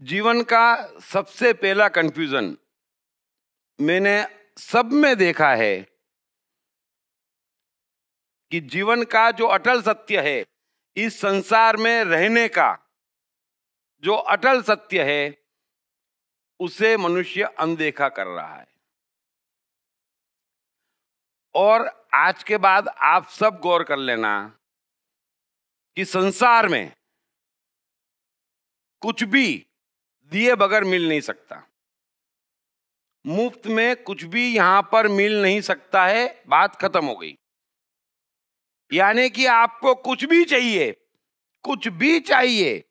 जीवन का सबसे पहला कंफ्यूजन मैंने सब में देखा है कि जीवन का जो अटल सत्य है, इस संसार में रहने का जो अटल सत्य है, उसे मनुष्य अनदेखा कर रहा है। और आज के बाद आप सब गौर कर लेना कि संसार में कुछ भी दिए बगैर मिल नहीं सकता, मुफ्त में कुछ भी यहां पर मिल नहीं सकता है। बात खत्म हो गई। यानी कि आपको कुछ भी चाहिए, कुछ भी चाहिए,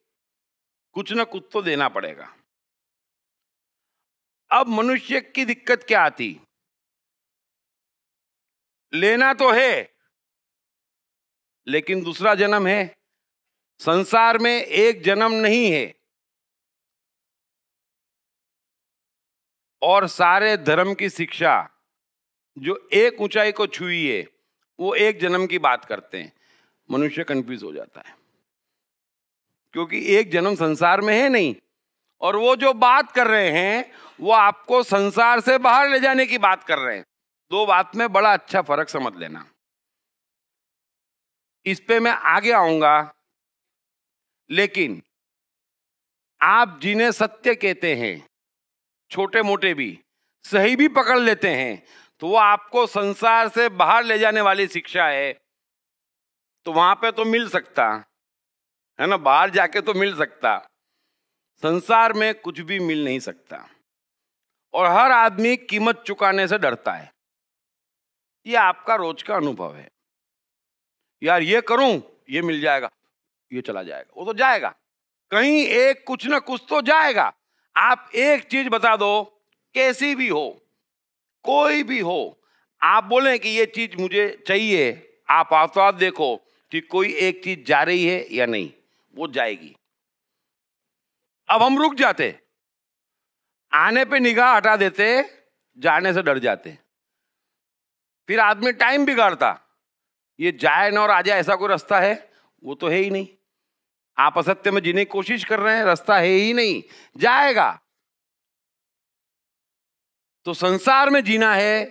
कुछ ना कुछ तो देना पड़ेगा। अब मनुष्य की दिक्कत क्या आती? लेना तो है, लेकिन दूसरा जन्म है। संसार में एक जन्म नहीं है, और सारे धर्म की शिक्षा जो एक ऊंचाई को छुई है, वो एक जन्म की बात करते हैं। मनुष्य कंफ्यूज हो जाता है, क्योंकि एक जन्म संसार में है नहीं, और वो जो बात कर रहे हैं वो आपको संसार से बाहर ले जाने की बात कर रहे हैं। दो बात में बड़ा अच्छा फर्क समझ लेना। इस पे मैं आगे आऊंगा, लेकिन आप जिन्हें सत्य कहते हैं, छोटे मोटे भी, सही भी पकड़ लेते हैं, तो वो आपको संसार से बाहर ले जाने वाली शिक्षा है। तो वहां पे तो मिल सकता है ना, बाहर जाके तो मिल सकता, संसार में कुछ भी मिल नहीं सकता। और हर आदमी कीमत चुकाने से डरता है। ये आपका रोज का अनुभव है। यार ये करूं, ये मिल जाएगा, ये चला जाएगा, वो तो जाएगा, कहीं एक कुछ ना कुछ तो जाएगा। आप एक चीज बता दो, कैसी भी हो, कोई भी हो, आप बोलें कि ये चीज मुझे चाहिए, आप आसपास देखो कि कोई एक चीज जा रही है या नहीं, वो जाएगी। अब हम रुक जाते, आने पे निगाह हटा देते, जाने से डर जाते। फिर आदमी टाइम बिगाड़ता, ये जाए ना और आ जाए, ऐसा कोई रास्ता है? वो तो है ही नहीं। आप असत्य में जीने की कोशिश कर रहे हैं, रास्ता है ही नहीं, जाएगा। तो संसार में जीना है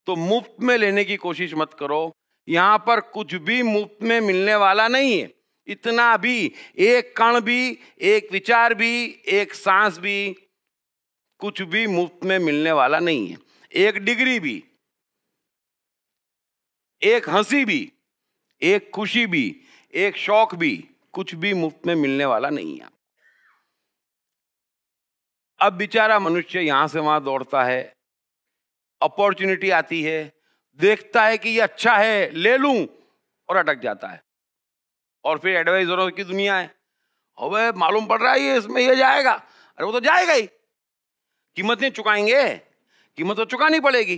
तो मुफ्त में लेने की कोशिश मत करो। यहां पर कुछ भी मुफ्त में मिलने वाला नहीं है। इतना भी, एक कण भी, एक विचार भी, एक सांस भी, कुछ भी मुफ्त में मिलने वाला नहीं है। एक डिग्री भी, एक हंसी भी, एक खुशी भी, एक शौक भी, कुछ भी मुफ्त में मिलने वाला नहीं है। अब बेचारा मनुष्य यहां से वहां दौड़ता है, अपॉर्चुनिटी आती है, देखता है कि ये अच्छा है, ले लूं, और अटक जाता है। और फिर एडवाइजरों की दुनिया है, अबे मालूम पड़ रहा है ये इसमें ये जाएगा। अरे वो तो जाएगा ही, कीमत नहीं चुकाएंगे, कीमत तो चुकानी पड़ेगी।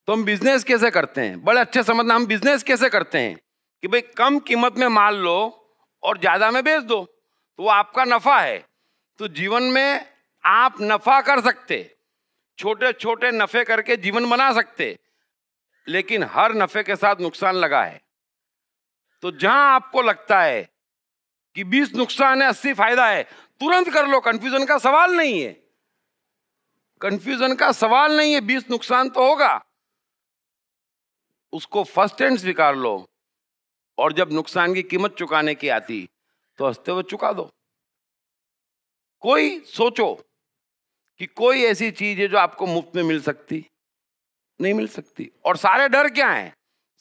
तो हम बिजनेस कैसे करते हैं? बड़े अच्छे समझना, हम बिजनेस कैसे करते हैं कि भाई कम कीमत में माल लो और ज्यादा में बेच दो, तो वो आपका नफा है। तो जीवन में आप नफा कर सकते, छोटे छोटे नफे करके जीवन बना सकते, लेकिन हर नफे के साथ नुकसान लगा है। तो जहां आपको लगता है कि 20 नुकसान है 80 फायदा है, तुरंत कर लो। कंफ्यूजन का सवाल नहीं है, कंफ्यूजन का सवाल नहीं है। 20 नुकसान तो होगा, उसको फर्स्ट हैंड स्वीकार लो, और जब नुकसान की कीमत चुकाने की आती तो हंसते हुए चुका दो। कोई सोचो कि कोई ऐसी चीज है जो आपको मुफ्त में मिल सकती? नहीं मिल सकती। और सारे डर क्या है,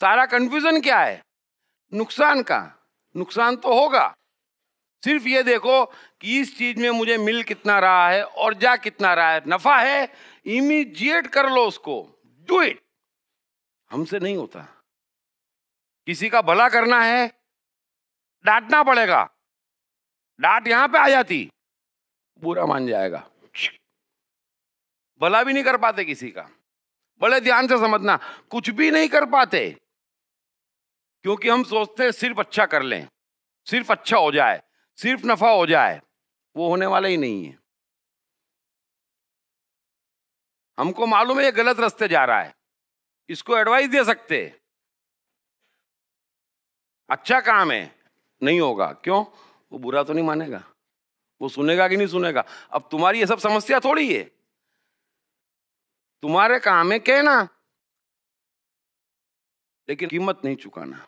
सारा कंफ्यूजन क्या है? नुकसान का। नुकसान तो होगा, सिर्फ ये देखो कि इस चीज में मुझे मिल कितना रहा है और जा कितना रहा है। नफा है, इमीडिएट कर लो उसको, डू इट। हमसे नहीं होता। किसी का भला करना है, डांटना पड़ेगा, डांट यहां पे आ जाती, बुरा मान जाएगा। भला भी नहीं कर पाते किसी का। बड़े ध्यान से समझना, कुछ भी नहीं कर पाते, क्योंकि हम सोचते हैं सिर्फ अच्छा कर लें, सिर्फ अच्छा हो जाए, सिर्फ नफा हो जाए। वो होने वाला ही नहीं है। हमको मालूम है ये गलत रास्ते जा रहा है, इसको एडवाइस दे सकते, अच्छा काम है, नहीं होगा, क्यों? वो बुरा तो नहीं मानेगा। वो सुनेगा कि नहीं सुनेगा। अब तुम्हारी ये सब समस्या थोड़ी है, तुम्हारे काम है कहना, लेकिन कीमत नहीं चुकाना।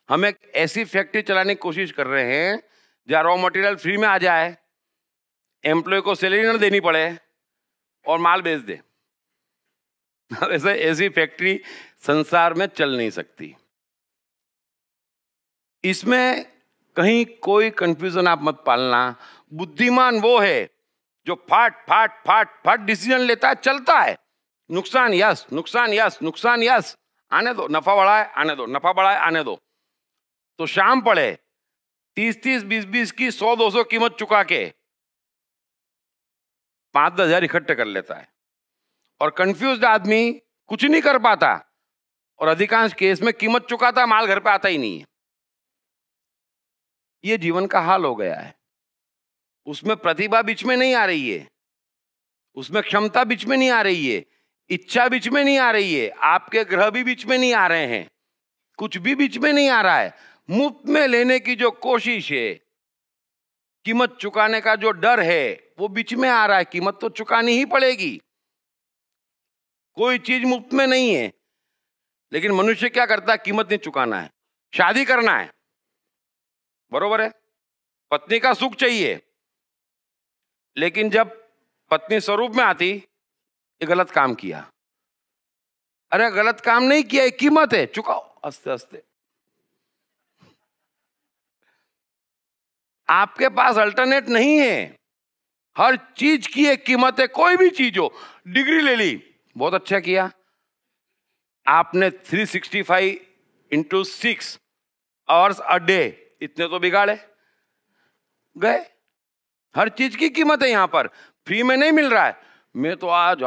हम एक ऐसी फैक्ट्री चलाने की कोशिश कर रहे हैं जहां रॉ मटेरियल फ्री में आ जाए, एम्प्लॉय को सैलरी न देनी पड़े और माल बेच दे। वैसे ऐसी फैक्ट्री संसार में चल नहीं सकती। इसमें कहीं कोई कंफ्यूजन आप मत पालना। बुद्धिमान वो है जो फाट फाट फाट फाट डिसीजन लेता है, चलता है, नुकसान यस, नुकसान यस, नुकसान यस, आने दो, नफा बढ़ाए आने दो, नफा बढ़ाए आने दो। तो शाम पड़े 30-30, 20-20 की 100-200 कीमत चुका के 5-10 हजार इकट्ठे कर लेता है। और कंफ्यूज्ड आदमी कुछ नहीं कर पाता, और अधिकांश केस में कीमत चुकाता, माल घर पे आता ही नहीं है। ये जीवन का हाल हो गया है। उसमें प्रतिभा बीच में नहीं आ रही है, उसमें क्षमता बीच में नहीं आ रही है, इच्छा बीच में नहीं आ रही है, आपके ग्रह भी बीच में नहीं आ रहे हैं, कुछ भी बीच में नहीं आ रहा है। मुफ्त में लेने की जो कोशिश है, कीमत चुकाने का जो डर है, वो बीच में आ रहा है। कीमत तो चुकानी ही पड़ेगी, कोई चीज मुफ्त में नहीं है। लेकिन मनुष्य क्या करता है? कीमत नहीं चुकाना है, शादी करना है, बरोबर है, पत्नी का सुख चाहिए, लेकिन जब पत्नी स्वरूप में आती, ये गलत काम किया। अरे गलत काम नहीं किया, ये कीमत है, चुकाओ हंसते हंसते। आपके पास अल्टरनेट नहीं है, हर चीज की एक कीमत है। कोई भी चीज हो, डिग्री ले ली, बहुत अच्छा किया, आपने 365 × 6 आवर्स अ डे, इतने तो बिगाड़े गए। हर चीज की कीमत है, यहां पर फ्री में नहीं मिल रहा है। मैं तो आज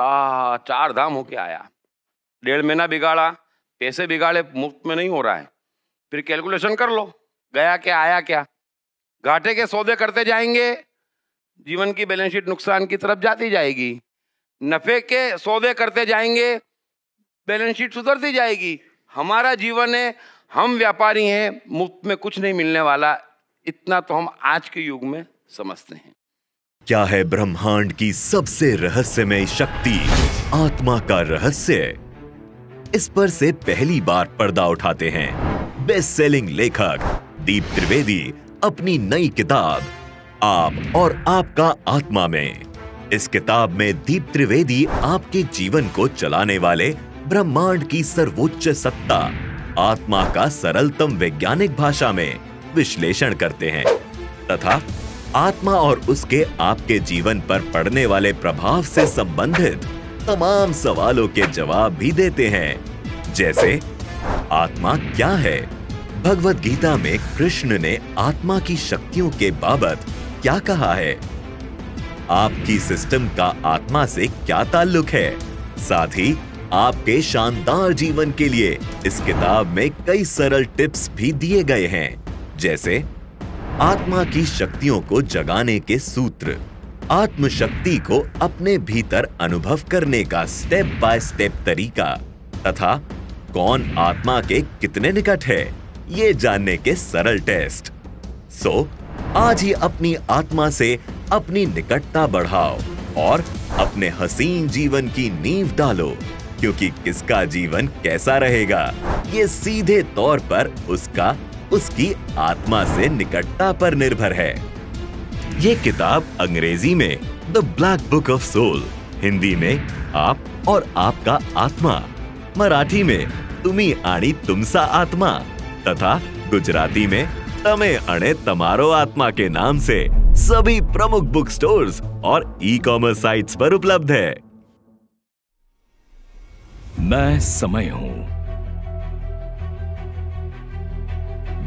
4 धाम होके आया, 1.5 महीना बिगाड़ा, पैसे बिगाड़े, मुफ्त में नहीं हो रहा है। फिर कैलकुलेशन कर लो, गया क्या आया क्या। घाटे के सौदे करते जाएंगे, जीवन की बैलेंस शीट नुकसान की तरफ जाती जाएगी। नफे के सौदे करते जाएंगे, बैलेंस शीट सुधरती जाएगी। हमारा जीवन है, हम व्यापारी हैं, मुफ्त में कुछ नहीं मिलने वाला, इतना तो हम आज के युग में समझते हैं। क्या है ब्रह्मांड की सबसे रहस्यमय शक्ति, आत्मा का रहस्य? इस पर से पहली बार पर्दा उठाते हैं बेस्ट सेलिंग लेखक दीप त्रिवेदी अपनी नई किताब आप और आपका आत्मा में। इस किताब में दीप त्रिवेदी आपके जीवन को चलाने वाले ब्रह्मांड की सर्वोच्च सत्ता, आत्मा का सरलतम वैज्ञानिक भाषा में विश्लेषण करते हैं तथा आत्मा और उसके आपके जीवन पर पड़ने वाले प्रभाव से संबंधित तमाम सवालों के जवाब भी देते हैं। जैसे आत्मा क्या है? भगवद गीता में कृष्ण ने आत्मा की शक्तियों के बाबत क्या कहा है? आपकी सिस्टम का आत्मा से क्या ताल्लुक है? साथ ही आपके शानदार जीवन के लिए इस किताब में कई सरल टिप्स भी दिए गए हैं, जैसे आत्मा की शक्तियों को जगाने के सूत्र, आत्म शक्ति को अपने भीतर अनुभव करने का स्टेप बाय स्टेप तरीका तथा कौन आत्मा के कितने निकट है, ये जानने के सरल टेस्ट। आज ही अपनी आत्मा से अपनी निकटता बढ़ाओ और अपने हसीन जीवन की नींव डालो, क्योंकि किसका जीवन कैसा रहेगा ये सीधे तौर पर उसकी आत्मा से निकटता पर निर्भर है। ये किताब अंग्रेजी में the Black Book of Soul, Hindi में आप और आपका आत्मा, मराठी में तुम्ही आणि तुमसा आत्मा तथा गुजराती में तमे अणे तमारो आत्मा के नाम से सभी प्रमुख बुक स्टोर्स और ई-कॉमर्स साइट्स पर उपलब्ध है। मैं समय हूं।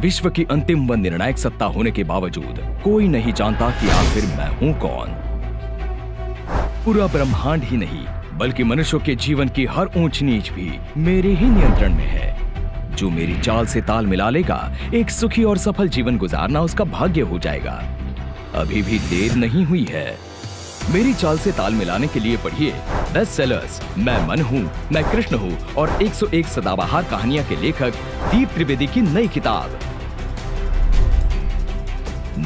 विश्व की अंतिम व निर्णायक सत्ता होने के बावजूद कोई नहीं जानता कि आखिर मैं हूं कौन। पूरा ब्रह्मांड ही नहीं बल्कि मनुष्यों के जीवन की हर ऊंच नीच भी मेरे ही नियंत्रण में है। जो मेरी चाल से ताल मिला लेगा, एक सुखी और सफल जीवन गुजारना उसका भाग्य हो जाएगा। अभी भी देर नहीं हुई है। मेरी चाल से ताल मिलाने के लिए पढ़िए बेस्ट सेलर्स मैं मन हूं, मैं कृष्ण हूं और 101 सदाबहार कहानियां के लेखक दीप त्रिवेदी की नई किताब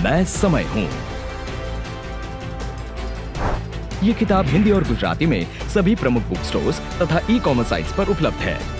मैं समय हूं। ये किताब हिंदी और गुजराती में सभी प्रमुख बुक स्टोर्स तथा ई-कॉमर्स साइट्स पर उपलब्ध है।